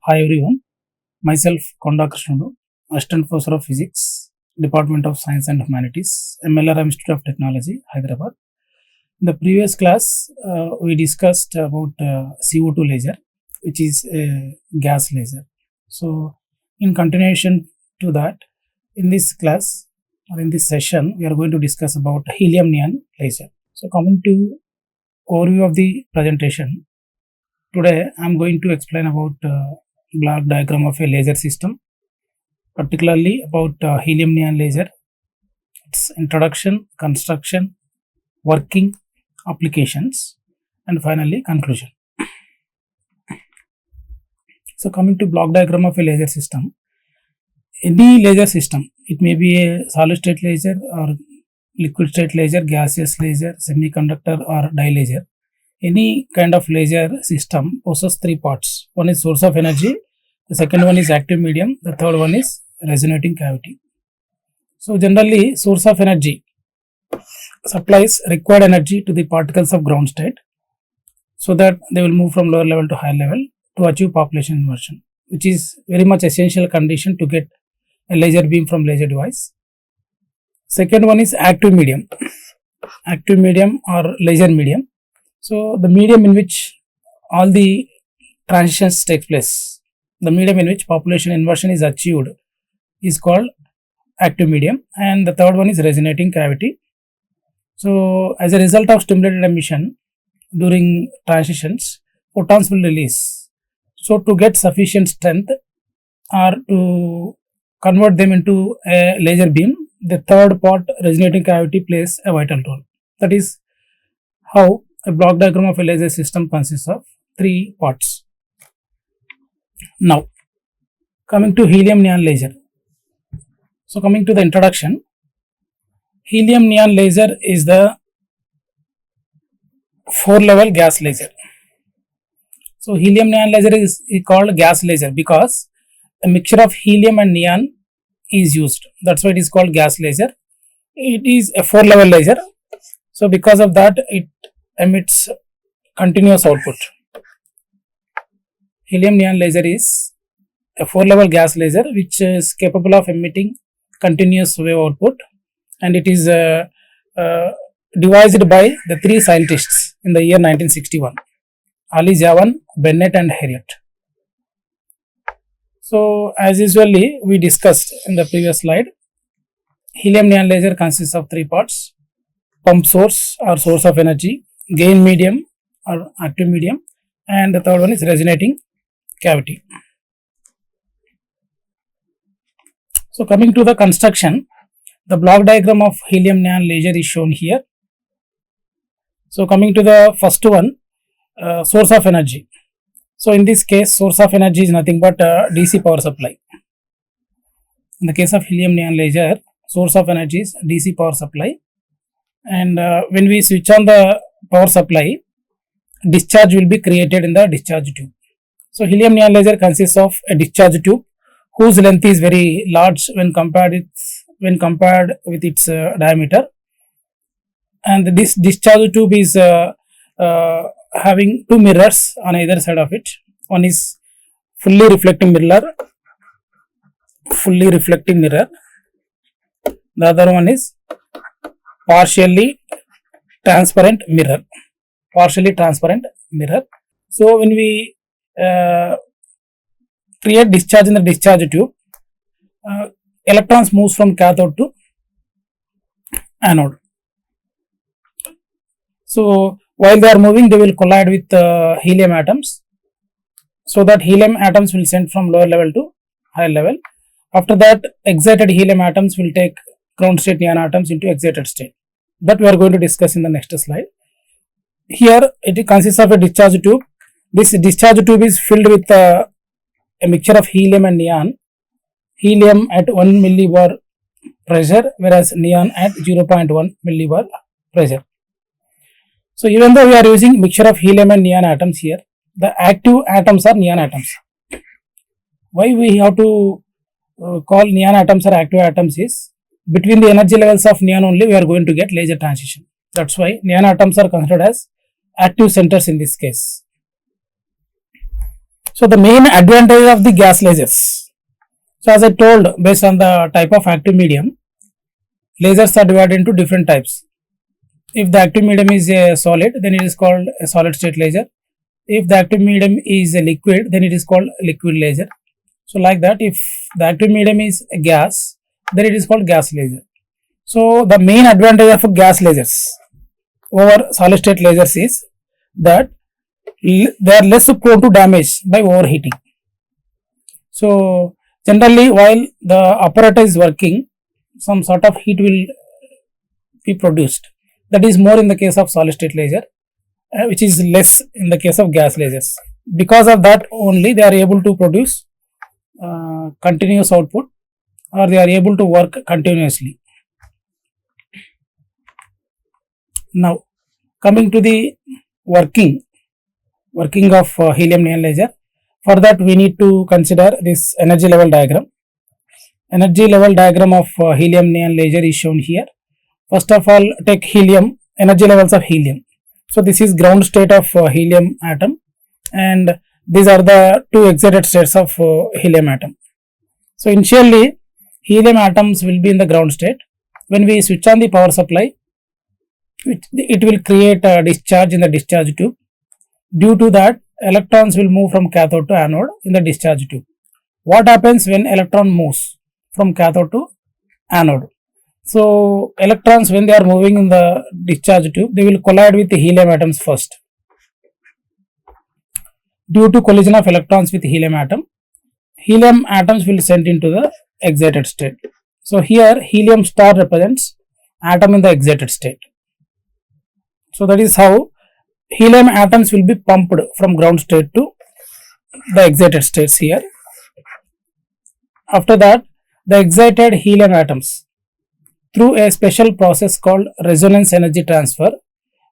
Hi everyone, myself Konda Krishnudu, Assistant Professor of Physics, Department of Science and Humanities, MLRM Institute of Technology, Hyderabad. In the previous class, we discussed about CO2 laser, which is a gas laser. So, in continuation to that, in this class or in this session, we are going to discuss about helium-neon laser. So, coming to overview of the presentation, today I am going to explain about block diagram of a laser system, particularly about helium-neon laser, its introduction, construction, working, applications, and finally conclusion. So coming to block diagram of a laser system, any laser system, it may be a solid state laser or liquid state laser, gaseous laser, semiconductor or dye laser. Any kind of laser system possesses three parts. One is source of energy, the second one is active medium, the third one is resonating cavity. So generally, source of energy supplies required energy to the particles of ground state so that they will move from lower level to higher level to achieve population inversion, which is very much essential condition to get a laser beam from laser device. Second one is active medium or laser medium. So the medium in which all the transitions take place, the medium in which population inversion is achieved is called active medium, and the third one is resonating cavity. So as a result of stimulated emission during transitions, photons will release. So to get sufficient strength or to convert them into a laser beam, the third part, resonating cavity, plays a vital role. That is how a block diagram of a laser system consists of three parts. Now, coming to helium-neon laser. So, coming to the introduction, helium-neon laser is the 4-level gas laser. So, helium-neon laser is called gas laser because a mixture of helium and neon is used. That's why it is called gas laser. It is a 4-level laser. So, because of that, it emits continuous output. Helium-neon laser is a 4-level gas laser which is capable of emitting continuous wave output, and it is devised by the three scientists in the year 1961, Ali Javan, Bennett and Harriot. So as usually we discussed in the previous slide, helium-neon laser consists of three parts: pump source or source of energy, gain medium or active medium, and the third one is resonating cavity. So coming to the construction, the block diagram of helium-neon laser is shown here. So coming to the first one, source of energy. So in this case, source of energy is nothing but DC power supply. In the case of helium-neon laser, source of energy is DC power supply, and when we switch on the power supply, discharge will be created in the discharge tube. So helium-neon laser consists of a discharge tube whose length is very large when compared with its diameter, and this discharge tube is having two mirrors on either side of it. One is fully reflecting mirror. The other one is partially transparent mirror. So when we create discharge in the discharge tube, electrons moves from cathode to anode. So while they are moving, they will collide with helium atoms, so that helium atoms will send from lower level to higher level. After that, excited helium atoms will take ground state neon atoms into excited state. That we are going to discuss in the next slide. Here it consists of a discharge tube. This discharge tube is filled with a mixture of helium and neon. Helium at 1 millibar pressure, whereas neon at 0.1 millibar pressure. So even though we are using mixture of helium and neon atoms here, the active atoms are neon atoms. Why we have to call neon atoms or active atoms is, between the energy levels of neon only we are going to get laser transition. That's why neon atoms are considered as active centers in this case. So the main advantage of the gas lasers. So as I told, based on the type of active medium, lasers are divided into different types. If the active medium is a solid, then it is called a solid state laser. If the active medium is a liquid, then it is called liquid laser. So like that, if the active medium is a gas, then it is called gas laser. So the main advantage of gas lasers over solid state lasers is that they are less prone to damage by overheating. So generally, while the apparatus is working, some sort of heat will be produced. That is more in the case of solid state laser, which is less in the case of gas lasers. Because of that only, they are able to produce continuous output, or they are able to work continuously. Now coming to the working of helium-neon laser. For that, we need to consider this energy level diagram. Energy level diagram of helium-neon laser is shown here. First of all, take helium, energy levels of helium. So this is ground state of helium atom, and these are the two excited states of helium atom. So initially, helium atoms will be in the ground state. When we switch on the power supply, it will create a discharge in the discharge tube. Due to that, electrons will move from cathode to anode in the discharge tube. What happens when electron moves from cathode to anode? So electrons, when they are moving in the discharge tube, they will collide with the helium atoms first. Due to collision of electrons with helium atom, helium atoms will sent into the excited state. So here helium star represents atom in the excited state. So that is how helium atoms will be pumped from ground state to the excited states here. After that, the excited helium atoms, through a special process called resonance energy transfer,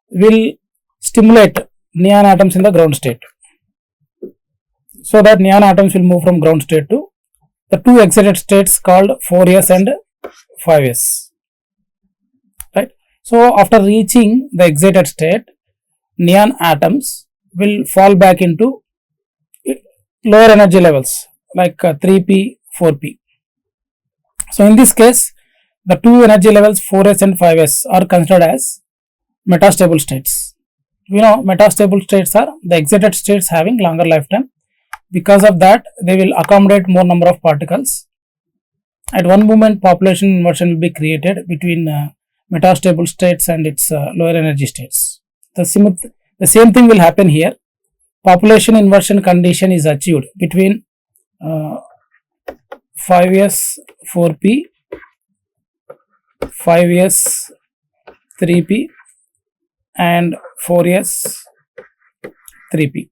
will stimulate neon atoms in the ground state. So that neon atoms will move from ground state to the two excited states called 4s and 5s. Right. So after reaching the excited state, neon atoms will fall back into lower energy levels like 3p, 4p. So in this case, the two energy levels 4s and 5s are considered as metastable states. We know metastable states are the excited states having longer lifetime. Because of that, they will accommodate more number of particles. At one moment, population inversion will be created between metastable states and its lower energy states. The same thing will happen here. Population inversion condition is achieved between 5s 4p, 5s 3p and 4s 3p.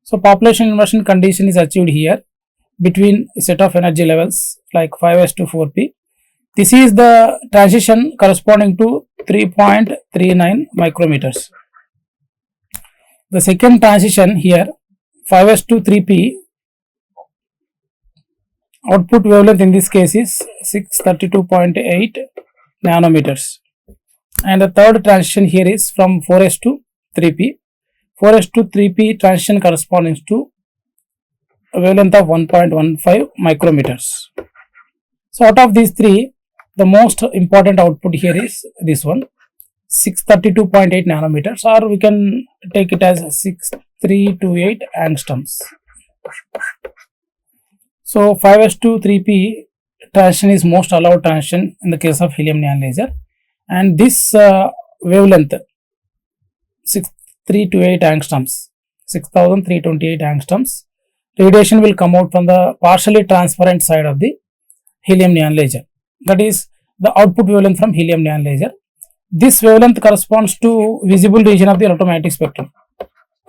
So population inversion condition is achieved here between a set of energy levels like 5s to 4p. This is the transition corresponding to 3.39 micrometers. The second transition here, 5s to 3p, output wavelength in this case is 632.8 nanometers. And the third transition here is from 4s to 3p. 4s to 3p transition corresponds to a wavelength of 1.15 micrometers. So out of these three, the most important output here is this one, 632.8 nanometers, or we can take it as 6328 angstroms. So 5s to 3p transition is most allowed transition in the case of helium-neon laser, and this wavelength 6328 angstroms, 6328 angstroms, radiation will come out from the partially transparent side of the helium-neon laser. That is the output wavelength from helium-neon laser. This wavelength corresponds to visible region of the electromagnetic spectrum.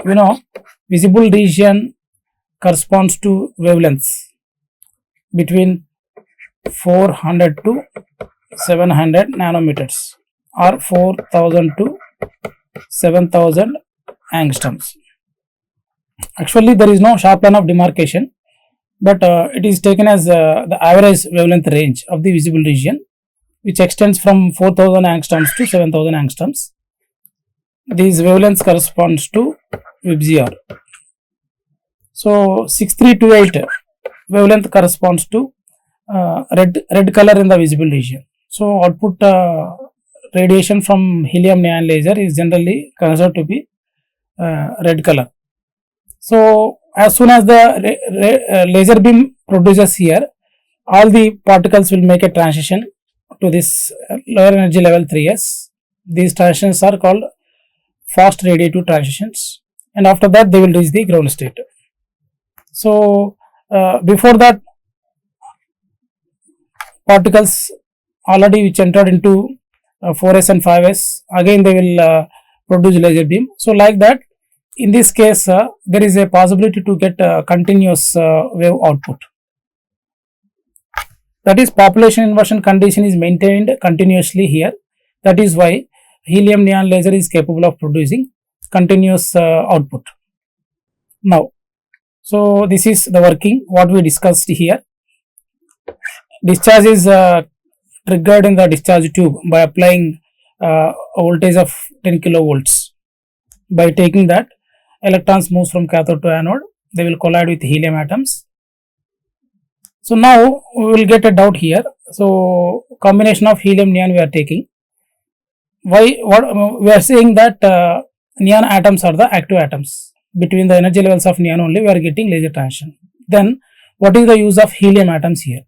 You know, visible region corresponds to wavelengths between 400 to 700 nanometers or 4000 to 7000 angstroms. Actually, there is no sharp line of demarcation, but it is taken as the average wavelength range of the visible region, which extends from 4000 angstroms to 7000 angstroms. These wavelengths corresponds to VIBGYOR. So 6328 wavelength corresponds to red color in the visible region. So output radiation from helium neon laser is generally considered to be red color. So as soon as the laser beam produces here, all the particles will make a transition to this lower energy level 3s. These transitions are called fast radiative transitions, and after that they will reach the ground state. So before that, particles already which entered into 4s and 5s, again they will produce laser beam. So like that, in this case there is a possibility to get continuous wave output. That is, population inversion condition is maintained continuously here. That is why helium neon laser is capable of producing continuous output. Now, so this is the working what we discussed here. Discharge is triggered in the discharge tube by applying a voltage of 10 kilovolts. By taking that, electrons moves from cathode to anode. They will collide with helium atoms. So now we will get a doubt here. So combination of helium neon we are taking. Why? What we are saying that neon atoms are the active atoms. Between the energy levels of neon only we are getting laser transition. Then what is the use of helium atoms here?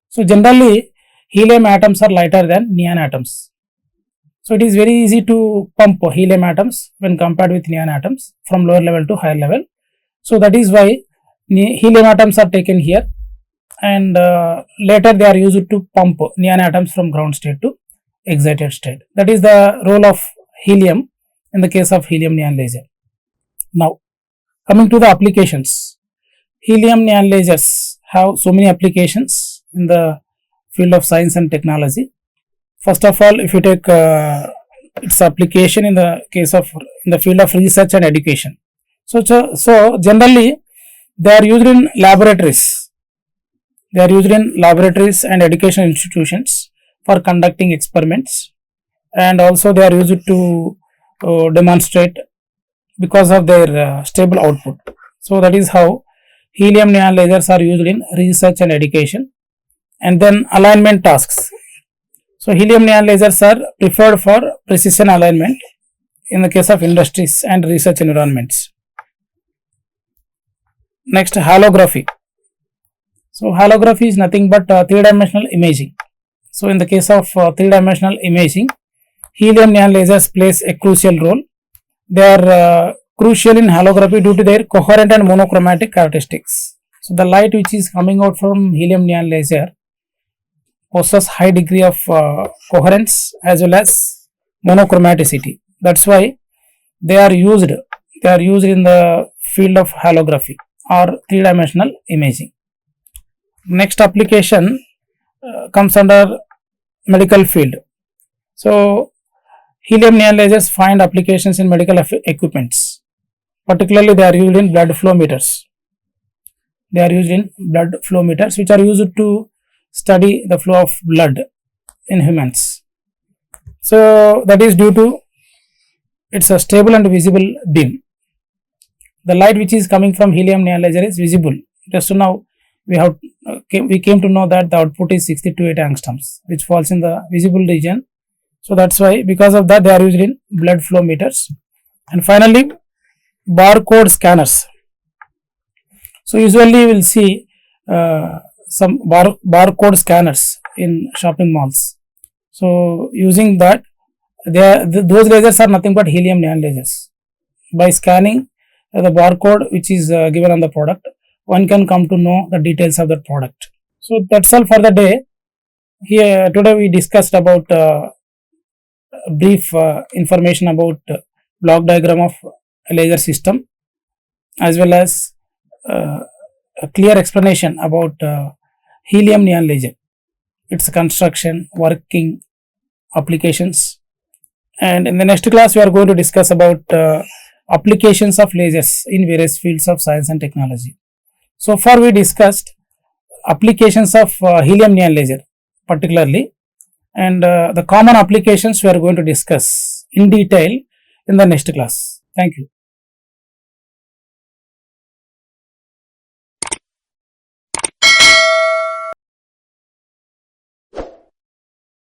So generally helium atoms are lighter than neon atoms. So it is very easy to pump helium atoms when compared with neon atoms from lower level to higher level. So that is why helium atoms are taken here, and later they are used to pump neon atoms from ground state to excited state. That is the role of helium in the case of helium neon laser. Now coming to the applications, helium neon lasers have so many applications in the field of science and technology. First of all, if you take its application in the case of in the field of research and education. So generally they are used in laboratories. They are used in laboratories and education institutions for conducting experiments, and also they are used to demonstrate because of their stable output. So that is how helium neon lasers are used in research and education. And then alignment tasks. So helium neon lasers are preferred for precision alignment in the case of industries and research environments. Next, holography. So holography is nothing but three-dimensional imaging. So in the case of three-dimensional imaging, helium neon lasers plays a crucial role. They are crucial in holography due to their coherent and monochromatic characteristics. So the light which is coming out from helium neon laser possesses high degree of coherence as well as monochromaticity. That's why they are used in the field of holography or three-dimensional imaging. Next application comes under medical field. So helium neon lasers find applications in medical equipments. Particularly they are used in blood flow meters. They are used in blood flow meters, which are used to study the flow of blood in humans. So that is due to it's a stable and visible beam. The light which is coming from helium neon laser is visible. Just now we came to know that the output is 60 to 8 angstroms, which falls in the visible region. So that's why, because of that, they are used in blood flow meters. And finally, barcode scanners. So usually we will see some barcode scanners in shopping malls. So using that, those lasers are nothing but helium neon lasers. By scanning the barcode which is given on the product, one can come to know the details of the product. So that's all for the day. Here today we discussed about brief information about block diagram of a laser system, as well as a clear explanation about helium neon laser, its construction, working, applications. And in the next class we are going to discuss about applications of lasers in various fields of science and technology. So far we discussed applications of helium neon laser particularly, and the common applications we are going to discuss in detail in the next class. Thank you.